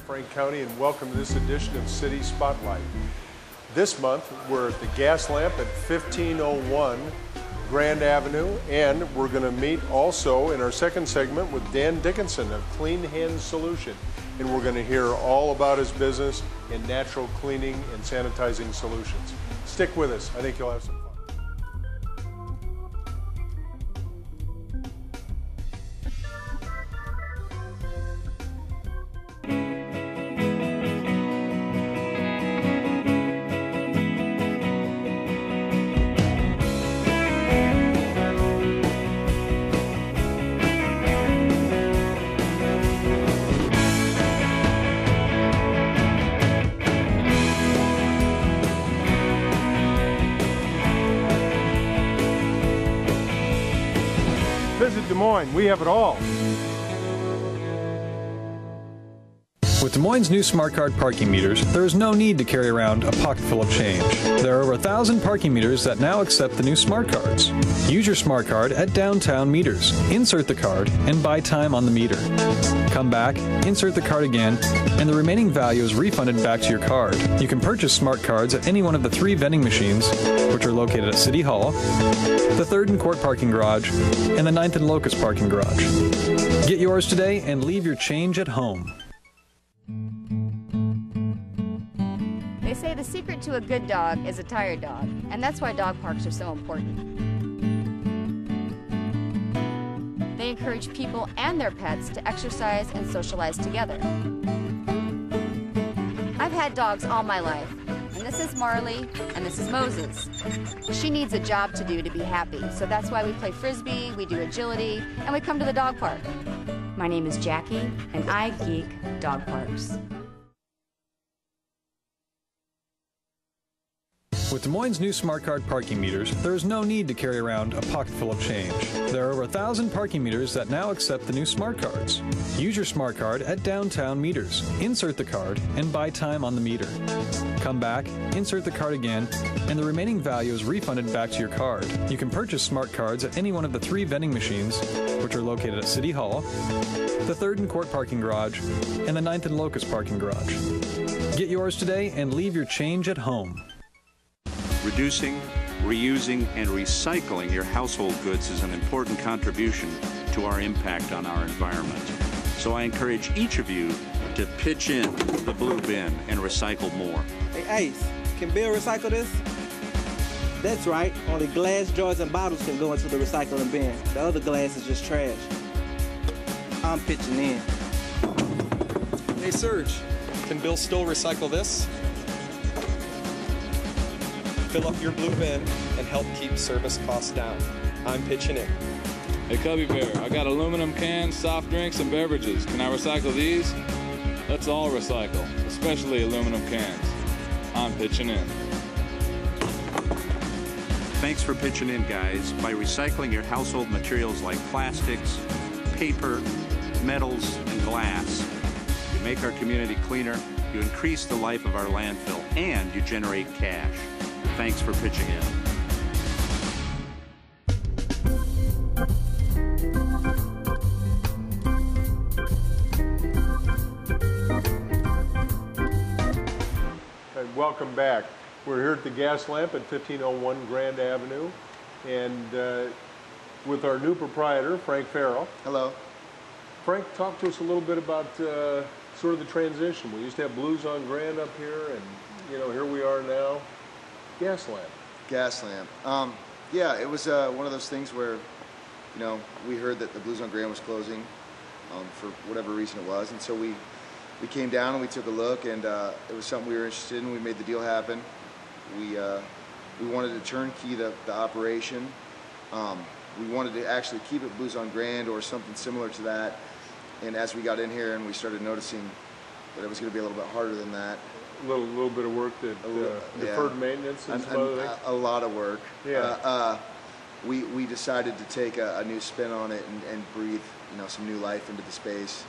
Frank Cownie, and welcome to this edition of City Spotlight. This month we're at the Gas Lamp at 1501 Grand Avenue, and we're going to meet also in our second segment with Dan Dickinson of Clean Hands Solution, and we're going to hear all about his business in natural cleaning and sanitizing solutions. Stick with us. I think you'll have some fun. Visit Des Moines, we have it all. With Des Moines' new smart card parking meters, there is no need to carry around a pocket full of change. There are over 1,000 parking meters that now accept the new smart cards. Use your smart card at downtown meters. Insert the card and buy time on the meter. Come back, insert the card again, and the remaining value is refunded back to your card. You can purchase smart cards at any one of the 3 vending machines, which are located at City Hall, the 3rd and Court parking garage, and the 9th and Locust parking garage. Get yours today and leave your change at home. They say the secret to a good dog is a tired dog, and that's why dog parks are so important. They encourage people and their pets to exercise and socialize together. I've had dogs all my life, and this is Marley, and this is Moses. She needs a job to do to be happy, so that's why we play Frisbee, we do agility, and we come to the dog park. My name is Jackie, and I geek dog parks. With Des Moines' new smart card parking meters, there is no need to carry around a pocket full of change. There are over 1,000 parking meters that now accept the new smart cards. Use your smart card at downtown meters. Insert the card and buy time on the meter. Come back, insert the card again, and the remaining value is refunded back to your card. You can purchase smart cards at any one of the 3 vending machines, which are located at City Hall, the 3rd and Court parking garage, and the 9th and Locust parking garage. Get yours today and leave your change at home. Reducing, reusing, and recycling your household goods is an important contribution to our impact on our environment. So I encourage each of you to pitch in the blue bin and recycle more. Hey, Ace, can Bill recycle this? That's right. Only glass jars and bottles can go into the recycling bin. The other glass is just trash. I'm pitching in. Hey, Serge, can Bill still recycle this? Fill up your blue bin and help keep service costs down. I'm pitching in. Hey, Cubby Bear, I got aluminum cans, soft drinks, and beverages. Can I recycle these? Let's all recycle, especially aluminum cans. I'm pitching in. Thanks for pitching in, guys. By recycling your household materials like plastics, paper, metals, and glass, you make our community cleaner, you increase the life of our landfill, and you generate cash. Thanks for pitching in. Welcome back. We're here at the Gas Lamp at 1501 Grand Avenue, and with our new proprietor, Frank Farrel. Hello. Frank, talk to us a little bit about sort of the transition. We used to have Blues on Grand up here, and here we are now. Gas Lamp. Gas Lamp. Yeah, it was one of those things where, we heard that the Blues on Grand was closing for whatever reason it was, and so we came down and we took a look, and it was something we were interested in. We made the deal happen. We wanted to turnkey the operation. we wanted to actually keep it blues on grand or something similar to that. And as we got in here and we started noticing that it was going to be a little bit harder than that. A little bit of work that deferred maintenance and some other things. A lot of work. Yeah. We decided to take a new spin on it and breathe, some new life into the space.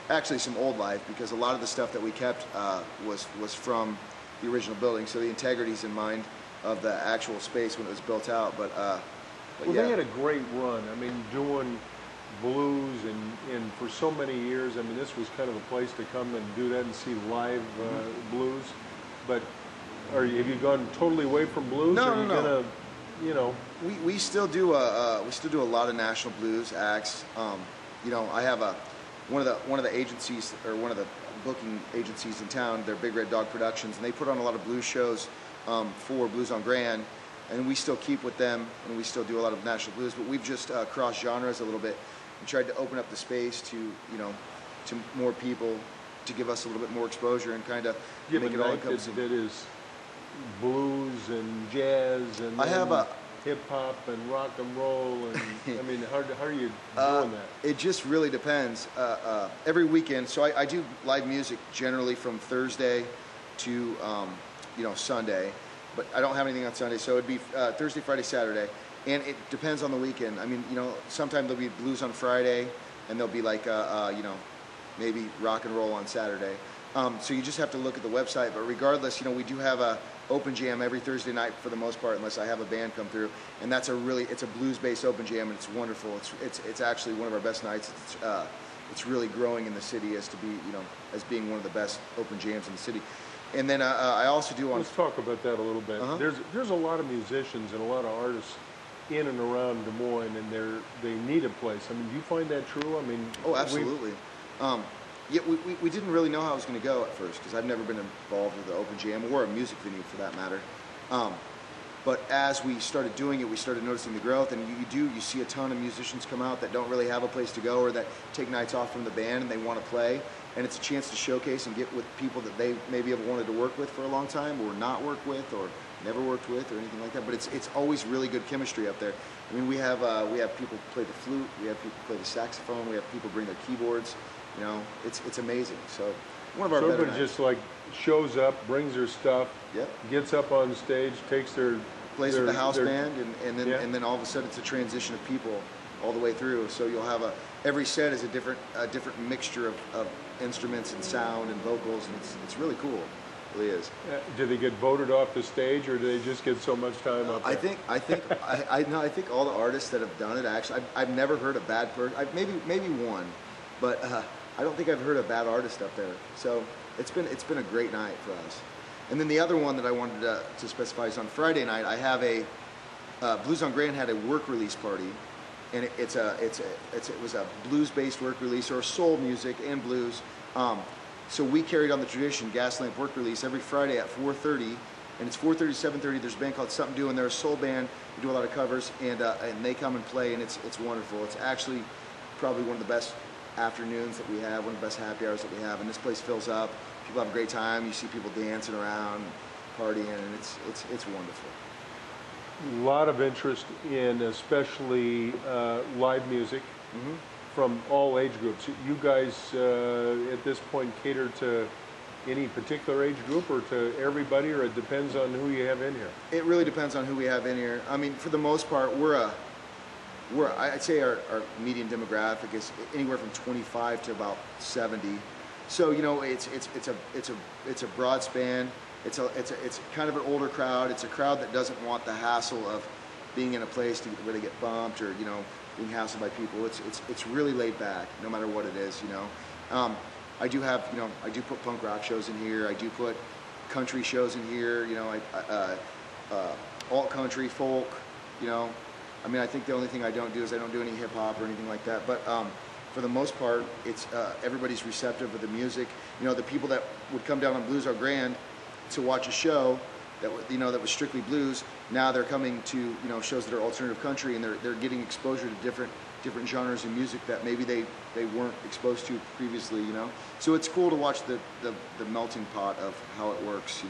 Actually, some old life, because a lot of the stuff that we kept was from the original building. So the integrity's in mind of the actual space when it was built out. But well, yeah. They had a great run. I mean, doing blues and for so many years. I mean, this was kind of a place to come and do that and see live blues. But have you gone totally away from blues? No, or are you no. gonna, We still do a lot of national blues acts. I have one of the agencies, or one of the booking agencies in town. They're Big Red Dog Productions, and they put on a lot of blues shows for Blues on Grand. And we still keep with them, and we still do a lot of national blues. But we've just crossed genres a little bit and tried to open up the space to to more people, to give us a little bit more exposure and kind of make it all encompassing. That is blues and jazz and I have a hip hop and rock and roll, and I mean, how are you doing that? It just really depends. Every weekend, so I do live music generally from Thursday to Sunday, but I don't have anything on Sunday, so it'd be Thursday, Friday, Saturday, and it depends on the weekend. I mean, sometimes there'll be blues on Friday, and there'll be like maybe rock and roll on Saturday. So you just have to look at the website. But regardless, we do have a open jam every Thursday night for the most part, unless I have a band come through, and it's a blues-based open jam, and it's wonderful. It's actually one of our best nights. It's really growing in the city as being one of the best open jams in the city. And then I also do on. Let's talk about that a little bit. There's a lot of musicians and a lot of artists in and around Des Moines, and they need a place. I mean, do you find that true? I mean, oh, absolutely. Yeah, we didn't really know how it was going to go at first, because I've never been involved with the open jam or a music venue for that matter. But as we started doing it, we started noticing the growth, and you see a ton of musicians come out that don't really have a place to go, or that take nights off from the band and they want to play, and it's a chance to showcase and get with people that they maybe have wanted to work with for a long time, or not work with, or never worked with, or anything like that. But it's always really good chemistry up there. I mean, we have people play the flute, we have people play the saxophone, we have people bring their keyboards. It's amazing. So one of our better nights. Just like shows up, brings their stuff, gets up on stage, takes their plays with the house band, and then all of a sudden it's a transition of people all the way through. So you'll have every set is a different mixture of instruments and sound and vocals, and it's really cool. It really is. Do they get voted off the stage, or do they just get so much time up there? I think all the artists that have done it, actually, I've never heard a bad person. Maybe one, but I don't think I've heard a bad artist up there. So it's been a great night for us. And then the other one that I wanted to specify is on Friday night. I have Blues on Grand had a work release party, and it was a blues-based work release, or soul music and blues. So we carried on the tradition, Gaslamp work release, every Friday at 4:30, and it's 4:30 to 7:30. There's a band called Something Doing. They're a soul band. We do a lot of covers, and they come and play, and it's wonderful. It's actually probably one of the best afternoons that we have, one of the best happy hours that we have, and this place fills up. People have a great time. You see people dancing around, partying, and it's wonderful. A lot of interest in especially live music from all age groups. You guys at this point cater to any particular age group, or to everybody, or it depends on who you have in here? It really depends on who we have in here. I mean, for the most part, I'd say our median demographic is anywhere from 25 to about 70. So it's a broad span. It's kind of an older crowd. It's a crowd that doesn't want the hassle of being in a place where they get bumped, or being hassled by people. It's really laid back, no matter what it is. I do put punk rock shows in here. I do put country shows in here. Alt country, folk. I mean, I think the only thing I don't do is I don't do any hip hop or anything like that. But for the most part, it's everybody's receptive of the music. The people that would come down on Blues on Grand to watch a show that was strictly blues, now they're coming to shows that are alternative country, and they're getting exposure to different genres of music that maybe they weren't exposed to previously. So it's cool to watch the melting pot of how it works.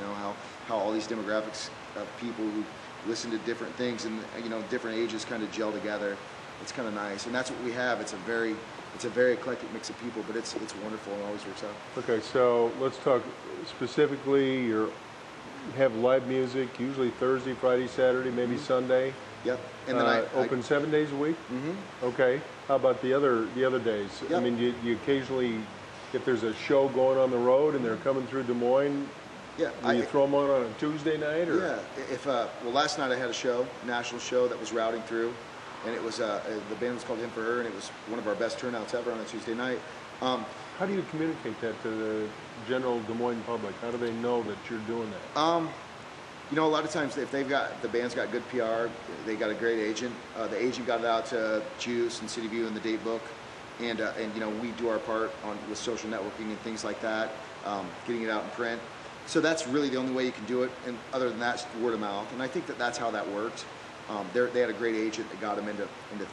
How all these demographics of people who listen to different things, and you know, different ages kind of gel together. It's kind of nice, and that's what we have. It's a very eclectic mix of people, but it's wonderful and always works out. Okay, so let's talk specifically. You have live music, usually Thursday, Friday, Saturday, maybe Sunday. Yep. And then open 7 days a week. Okay. How about the other days? Yep. I mean, do you occasionally, if there's a show going on the road and they're coming through Des Moines, yeah, do you throw them on a Tuesday night? Or? Yeah. If well, last night I had a show, national show that was routing through, and it was the band was called Him for Her, and it was one of our best turnouts ever on a Tuesday night. How do you communicate that to the general Des Moines public? How do they know that you're doing that? You know, a lot of times if the band's got good PR, they got a great agent. The agent got it out to Juice and City View and the Date Book, and you know, we do our part with social networking and things like that, getting it out in print. So that's really the only way you can do it, and other than that, word of mouth. And I think that's how that worked. They had a great agent that got them into the,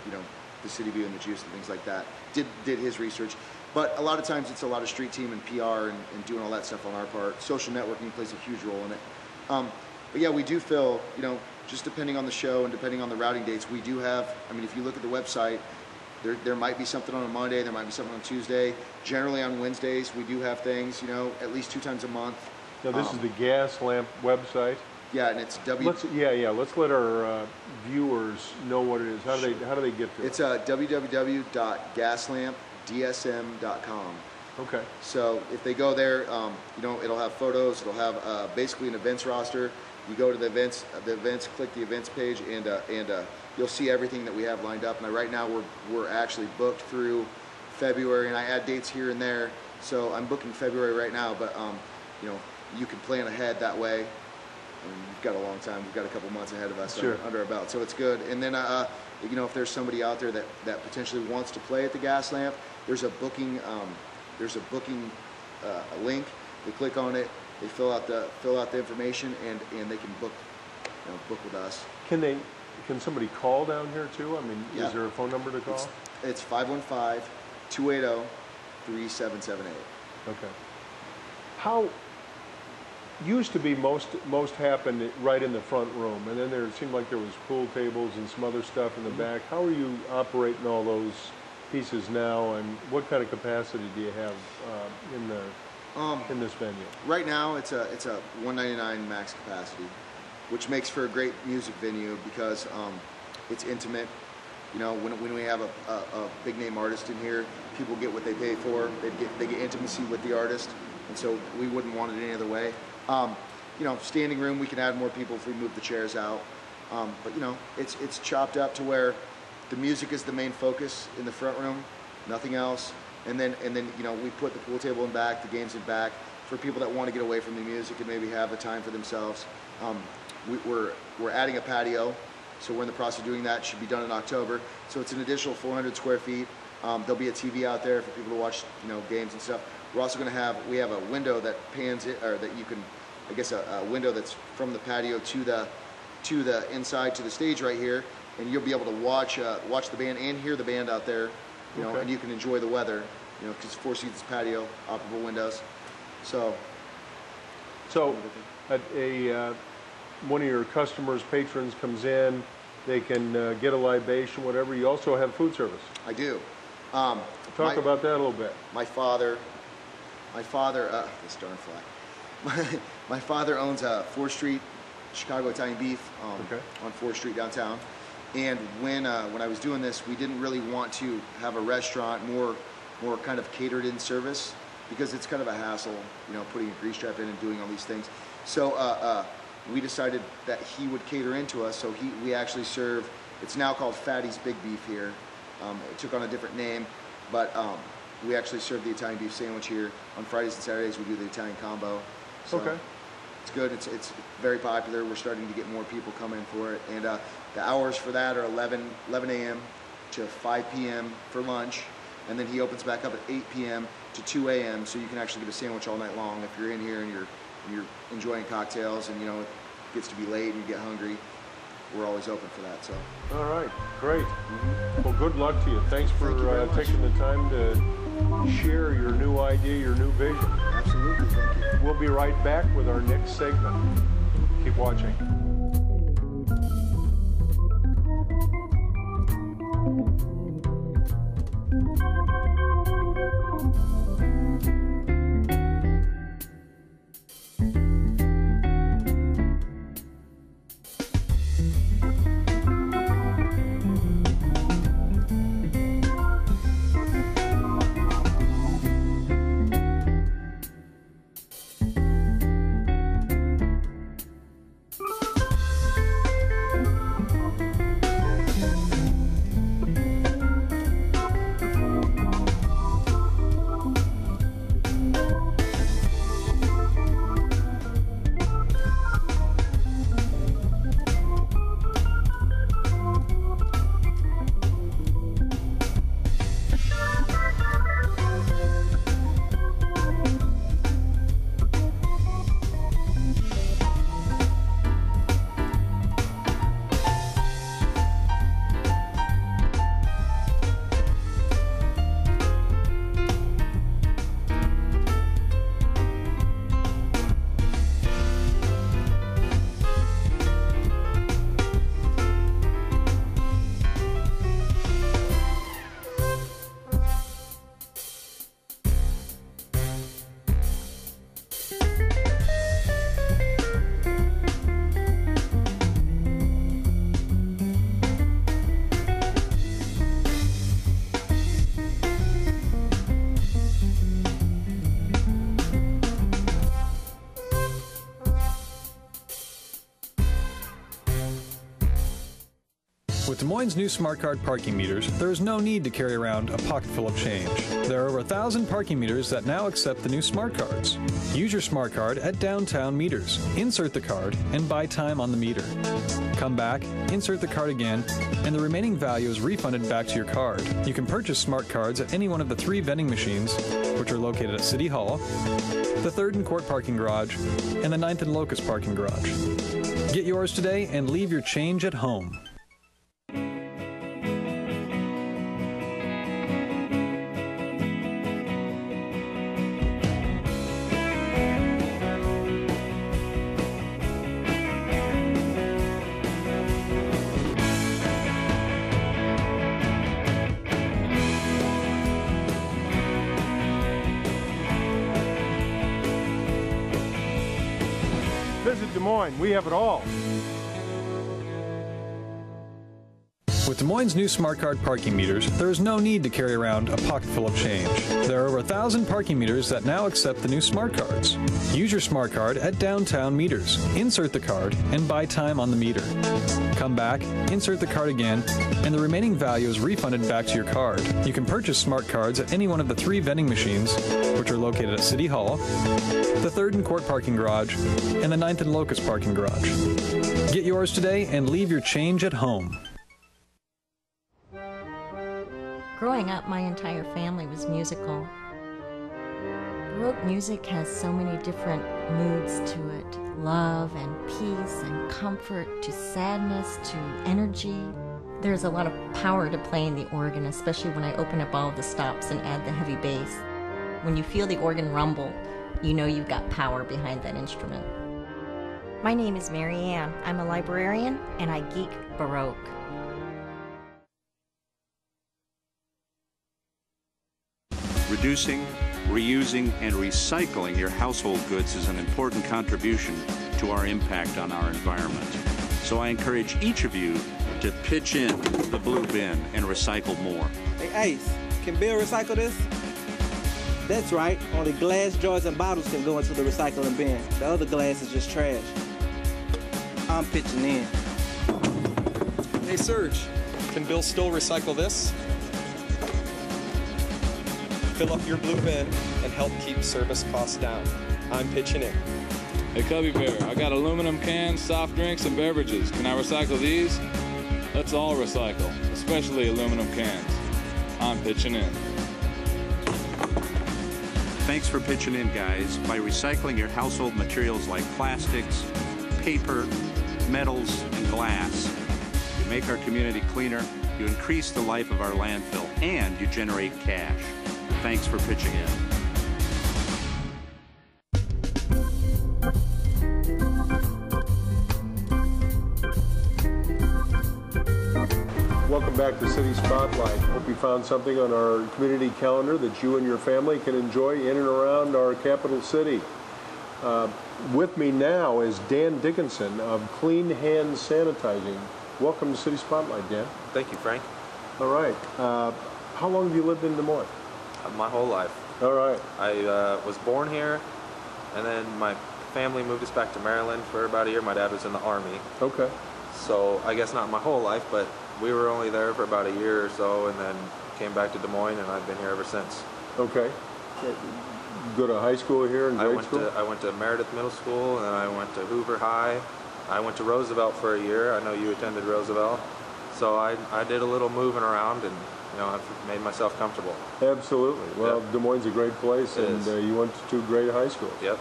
you know, the City View and the Juice and things like that. Did his research. But a lot of times it's a lot of street team and PR and doing all that stuff on our part. Social networking plays a huge role in it. But yeah, we do fill, you know, just depending on the show and depending on the routing dates, we do have, I mean, if you look at the website, there might be something on a Monday, there might be something on Tuesday. Generally on Wednesdays, we do have things, you know, at least 2 times a month. Now this is the Gas Lamp website. Yeah, and it's Let's let our viewers know what it is. How do they get to it? It's www.gaslampdsm.com. Okay. So if they go there, you know, it'll have photos. It'll have basically an events roster. You go to the events, click the events page, and you'll see everything that we have lined up. And right now we're actually booked through February, and I add dates here and there. So I'm booking February right now, but you know, you can plan ahead that way. We've got a long time. We've got a couple months ahead of us under our belt, so it's good. And then, you know, if there's somebody out there that potentially wants to play at the Gas Lamp, there's a booking link. They click on it. They fill out the information, and they can book with us. Can somebody call down here too? I mean, yeah. Is there a phone number to call? It's 515-280-3778. Okay. How used to be most happened right in the front room, and then it seemed like there was pool tables and some other stuff in the back. How are you operating all those pieces now, and what kind of capacity do you have in this venue? Right now, it's a 199 max capacity, which makes for a great music venue because it's intimate. You know, when we have a big name artist in here, people get what they pay for. They get intimacy with the artist, and so we wouldn't want it any other way. You know, standing room, we can add more people if we move the chairs out. But you know, it's chopped up to where the music is the main focus in the front room, nothing else. And then you know, we put the pool table in back, the games in back for people that want to get away from the music and maybe have a time for themselves. We're adding a patio, so we're in the process of doing that. It should be done in October. So it's an additional 400 square feet. There'll be a TV out there for people to watch, you know, games and stuff. We're also going to have a window that pans it, or that you can, I guess, a window that's from the patio to the inside to the stage right here, and you'll be able to watch the band and hear the band out there, you know, and you can enjoy the weather, you know, because 4 seats patio, operable windows. So at one of your customers, patrons comes in, they can get a libation, whatever. You also have food service. I do. Talk about that a little bit. My father, this darn fly. My father owns 4th Street Chicago Italian Beef on 4th Street downtown. And when I was doing this, we didn't really want to have a restaurant, more kind of catered in service, because it's kind of a hassle, you know, putting a grease trap in and doing all these things. So we decided that he would cater into us. So we actually serve. It's now called Fatty's Big Beef here. It took on a different name, but we actually serve the Italian beef sandwich here. On Fridays and Saturdays, we do the Italian combo. So it's good. It's very popular. We're starting to get more people come in for it. And the hours for that are 11 a.m. to 5 p.m. for lunch. And then he opens back up at 8 p.m. to 2 a.m. So you can actually get a sandwich all night long if you're in here and you're enjoying cocktails and, you know, it gets to be late and you get hungry. We're always open for that. So. All right, great. Well, good luck to you. Thanks for taking the time to share your new idea, your new vision. Absolutely, thank you. We'll be right back with our next segment. Keep watching. Moines' new smart card parking meters, there is no need to carry around a pocket full of change. There are over 1,000 parking meters that now accept the new smart cards. Use your smart card at downtown meters. Insert the card and buy time on the meter. Come back, insert the card again, and the remaining value is refunded back to your card. You can purchase smart cards at any one of the 3 vending machines, which are located at City Hall, the 3rd and Court parking garage, and the 9th and Locust parking garage. Get yours today and leave your change at home. Visit Des Moines, we have it all. With Des Moines' new smart card parking meters, there is no need to carry around a pocket full of change. There are over 1,000 parking meters that now accept the new smart cards. Use your smart card at downtown meters. Insert the card and buy time on the meter. Come back, insert the card again, and the remaining value is refunded back to your card. You can purchase smart cards at any one of the 3 vending machines, which are located at City Hall, the 3rd and Court parking garage, and the 9th and Locust parking garage. Get yours today and leave your change at home. Growing up, my entire family was musical. Baroque music has so many different moods to it. Love and peace and comfort to sadness to energy. There's a lot of power to playing the organ, especially when I open up all of the stops and add the heavy bass. When you feel the organ rumble, you know you've got power behind that instrument. My name is Mary Ann. I'm a librarian and I geek Baroque. Reducing, reusing, and recycling your household goods is an important contribution to our impact on our environment. So I encourage each of you to pitch in the blue bin and recycle more. Hey, Ace, can Bill recycle this? That's right, only glass jars and bottles can go into the recycling bin. The other glass is just trash. I'm pitching in. Hey, Serge, can Bill still recycle this? Fill up your blue bin and help keep service costs down. I'm pitching in. Hey, Cubby Bear, I got aluminum cans, soft drinks, and beverages. Can I recycle these? Let's all recycle, especially aluminum cans. I'm pitching in. Thanks for pitching in, guys. By recycling your household materials like plastics, paper, metals, and glass, you make our community cleaner, you increase the life of our landfill, and you generate cash. Thanks for pitching in. Welcome back to City Spotlight. Hope you found something on our community calendar that you and your family can enjoy in and around our capital city. With me now is Dan Dickinson of Clean Hands Sanitizing. Welcome to City Spotlight, Dan. Thank you, Frank. All right. How long have you lived in Des Moines? My whole life. All right. I was born here, and then my family moved us back to Maryland for about a year. My dad was in the Army. Okay. So I guess not my whole life, but we were only there for about a year or so, and then came back to Des Moines, and I've been here ever since. Okay. Go to high school here and grade school? I went to Meredith Middle School, and then I went to Hoover High. I went to Roosevelt for a year. I know you attended Roosevelt. So I did a little moving around, and I've made myself comfortable. Absolutely. Well, yep. Des Moines is a great place, and you went to 2 great high schools. Yep.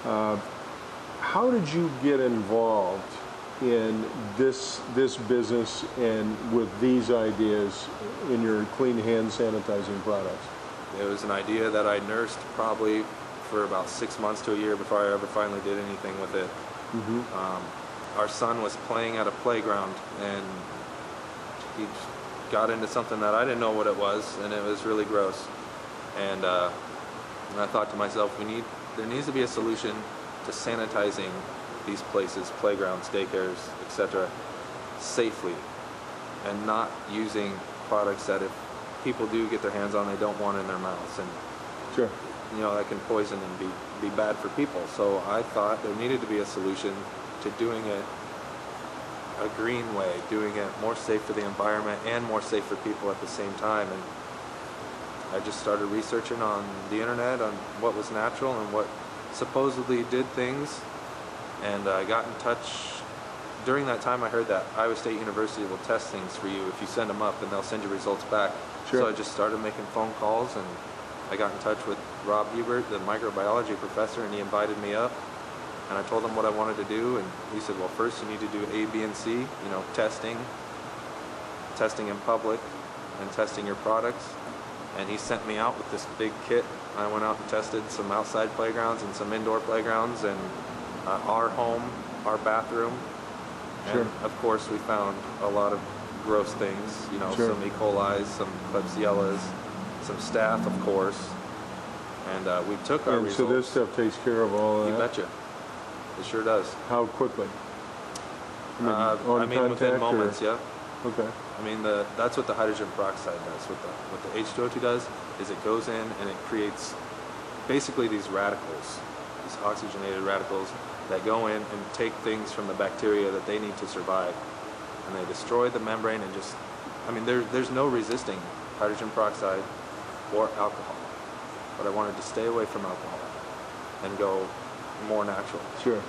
How did you get involved in this business and with these ideas in your clean hand sanitizing products? It was an idea that I nursed probably for about 6 months to a year before I ever finally did anything with it. Mm-hmm. Our son was playing at a playground, and he got into something that I didn't know what it was, and it was really gross. And I thought to myself, there needs to be a solution to sanitizing these places, playgrounds, daycares, etc., safely, and not using products that if people do get their hands on, they don't want in their mouths, and sure, that can poison and be bad for people. So I thought there needed to be a solution to doing it a green way, doing it more safe for the environment and more safe for people at the same time. And I just started researching on the internet on what was natural and what supposedly did things. And I got in touch. During that time, I heard that Iowa State University will test things for you if you send them up, and they'll send you results back. Sure. So I just started making phone calls, and I got in touch with Rob Hubert, the microbiology professor, and he invited me up. And I told him what I wanted to do, and he said, well, first you need to do A, B, and C, you know, testing in public, and testing your products. And he sent me out with this big kit. I went out and tested some outside playgrounds and some indoor playgrounds, and our home, our bathroom. Sure. And of course we found a lot of gross things, you know, Sure. some E. coli's, some Klebsiellas, some staph, of course. And we took our And results. so this stuff takes care of all of that? You betcha. It sure does. How quickly? On I mean, within contact, moments, or? yeah. Okay. I mean, that's what the hydrogen peroxide does. What the H2O2 does is it goes in and it creates basically these radicals, these oxygenated radicals that go in and take things from the bacteria that they need to survive. And they destroy the membrane and just, I mean, there's no resisting hydrogen peroxide or alcohol. But I wanted to stay away from alcohol and go more natural. Sure.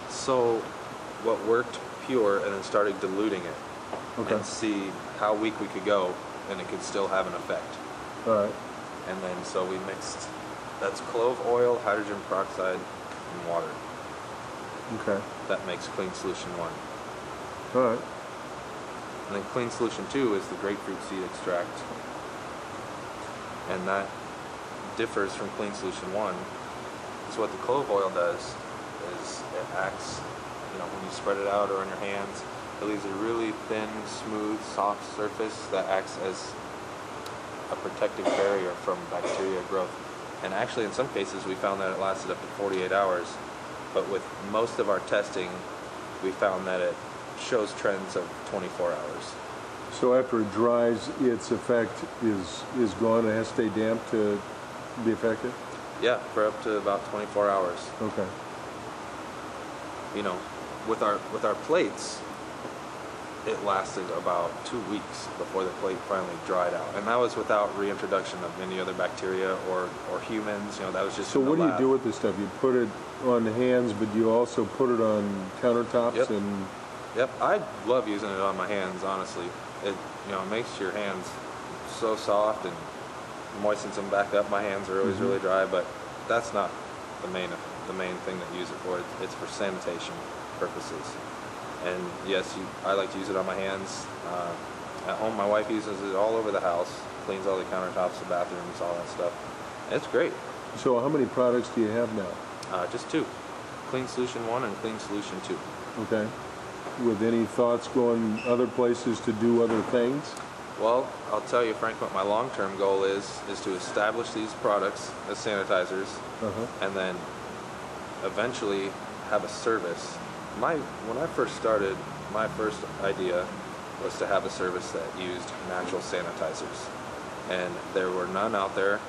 So what worked pure, and then started diluting it. Okay. And see how weak we could go, and it could still have an effect. All right. And then so we mixed, that's clove oil, hydrogen peroxide, and water. Okay. That makes Clean Solution 1. All right. And then Clean Solution 2 is the grapefruit seed extract. And that differs from Clean Solution 1. So what the clove oil does is it acts, you know, when you spread it out or in your hands, it leaves a really thin, smooth, soft surface that acts as a protective barrier from bacteria growth. And actually, in some cases, we found that it lasted up to 48 hours. But with most of our testing, we found that it shows trends of 24 hours. So after it dries, its effect is gone. It has to stay damp to be effective? Yeah, for up to about 24 hours. Okay. You know, with our plates, it lasted about 2 weeks before the plate finally dried out, and that was without reintroduction of any other bacteria or humans. You know, that was just. So what do you do with this stuff? You put it on the hands, but you also put it on countertops. Yep. And. Yep, I love using it on my hands. Honestly, it makes your hands so soft and moistens them back up. My hands are always really dry, but that's not the main thing that you use it for. It's for sanitation purposes. And yes, I like to use it on my hands. At home, my wife uses it all over the house, cleans all the countertops, the bathrooms, all that stuff. And it's great. So how many products do you have now? Just 2. Clean Solution 1 and Clean Solution 2. Okay. With any thoughts going other places to do other things? Well, I'll tell you, Frank, what my long-term goal is to establish these products as sanitizers, and then eventually have a service. When I first started, my first idea was to have a service that used natural sanitizers, and there were none out there.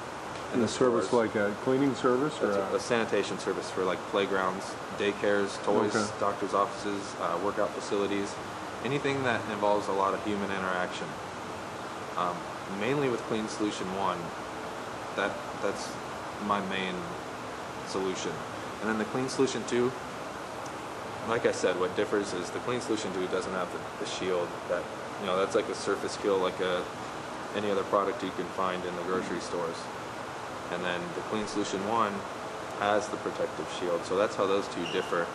And the service like a cleaning service? Or a sanitation service for like playgrounds, daycares, toys, doctor's offices, workout facilities, anything that involves a lot of human interaction. Mainly with Clean Solution 1, that's my main solution. And then the Clean Solution 2, like I said, what differs is the Clean Solution 2 doesn't have the shield that, that's like a surface kill like any other product you can find in the grocery stores. And then the Clean Solution 1 has the protective shield, so that's how those two differ.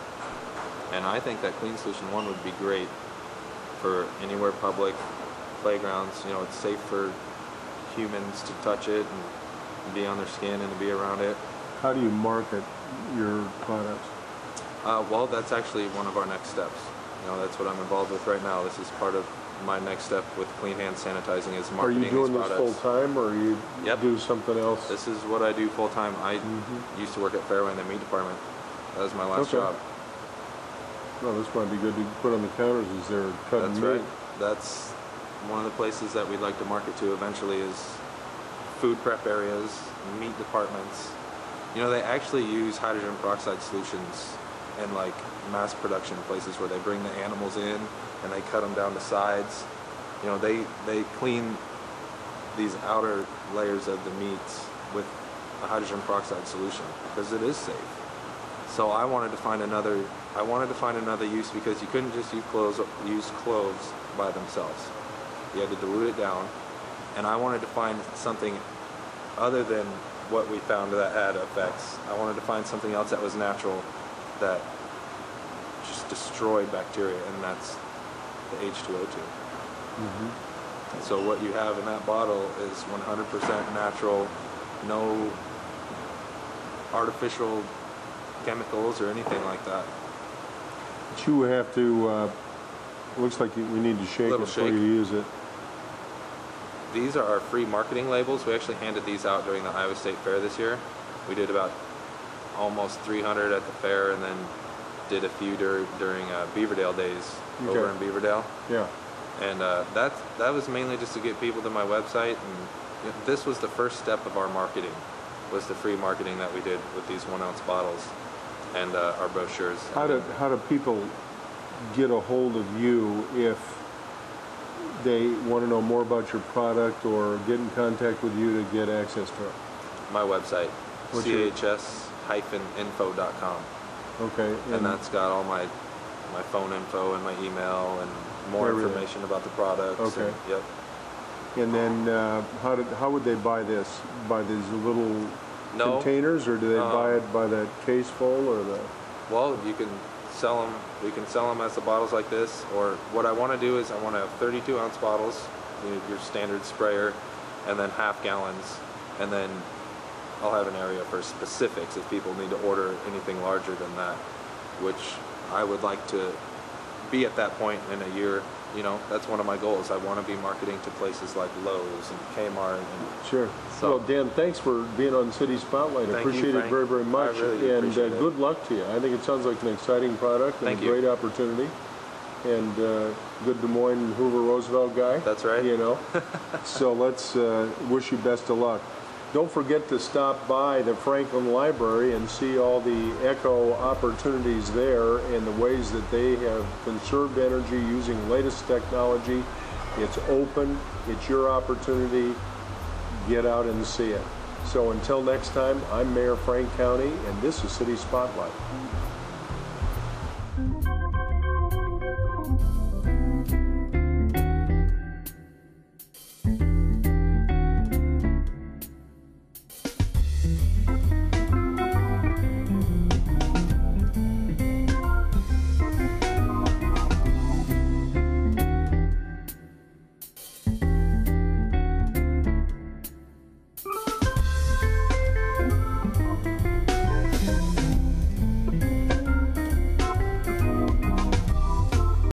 And I think that Clean Solution 1 would be great for anywhere public, playgrounds. It's safe for humans to touch it and be on their skin and to be around it. How do you market your products? Well, that's actually one of our next steps. That's what I'm involved with right now. This is part of my next step with Clean Hand Sanitizing is marketing these products. Are you doing this full time, or you do something else? This is what I do full time. I used to work at Fairway in the meat department. That was my last job. Well, this might be good to put on the counters as they're cutting meat. That's right. That's one of the places that we'd like to market to eventually is food prep areas, meat departments. They actually use hydrogen peroxide solutions in like mass production places where they bring the animals in and they cut them down to sides. You know, they clean these outer layers of the meats with a hydrogen peroxide solution because it is safe. So I wanted to find another use, because you couldn't just use cloves by themselves. You had to dilute it down, and I wanted to find something other than what we found that had effects. I wanted to find something else that was natural, that just destroyed bacteria, and that's the H2O2. Mm-hmm. So what you have in that bottle is 100% natural, no artificial chemicals or anything like that. But you have to, looks like we need to shake it before you use it. These are our free marketing labels. We actually handed these out during the Iowa State Fair this year. We did about almost 300 at the fair, and then did a few during Beaverdale days over in Beaverdale. Yeah. And that was mainly just to get people to my website, and this was the first step of our marketing, was the free marketing that we did with these 1 ounce bottles and our brochures. How do people get a hold of you if they want to know more about your product or get in contact with you to get access to it? My website, chs-info.com. Okay. And that's got all my phone info and my email and more information about the products. Okay. And, yep. And then how would they buy this? Buy these little containers, or do they buy it by the case full, or the? Well, you can sell them. We can sell them as the bottles like this, or what I want to do is I want to have 32 ounce bottles, your standard sprayer, and then half gallons, and then I'll have an area for specifics if people need to order anything larger than that, which I would like to be at that point in a year. You know, that's one of my goals. I want to be marketing to places like Lowe's and Kmart. And sure. So, well, Dan, thanks for being on City Spotlight. I appreciate it very, very much. I really appreciate it. Good luck to you. I think it sounds like an exciting product and a great opportunity. And good Des Moines and Hoover Roosevelt guy. That's right. You know. So let's wish you best of luck. Don't forget to stop by the Franklin Library and see all the eco opportunities there and the ways that they have conserved energy using latest technology. It's open. It's your opportunity. Get out and see it. So until next time, I'm Mayor Frank Cownie, and this is City Spotlight.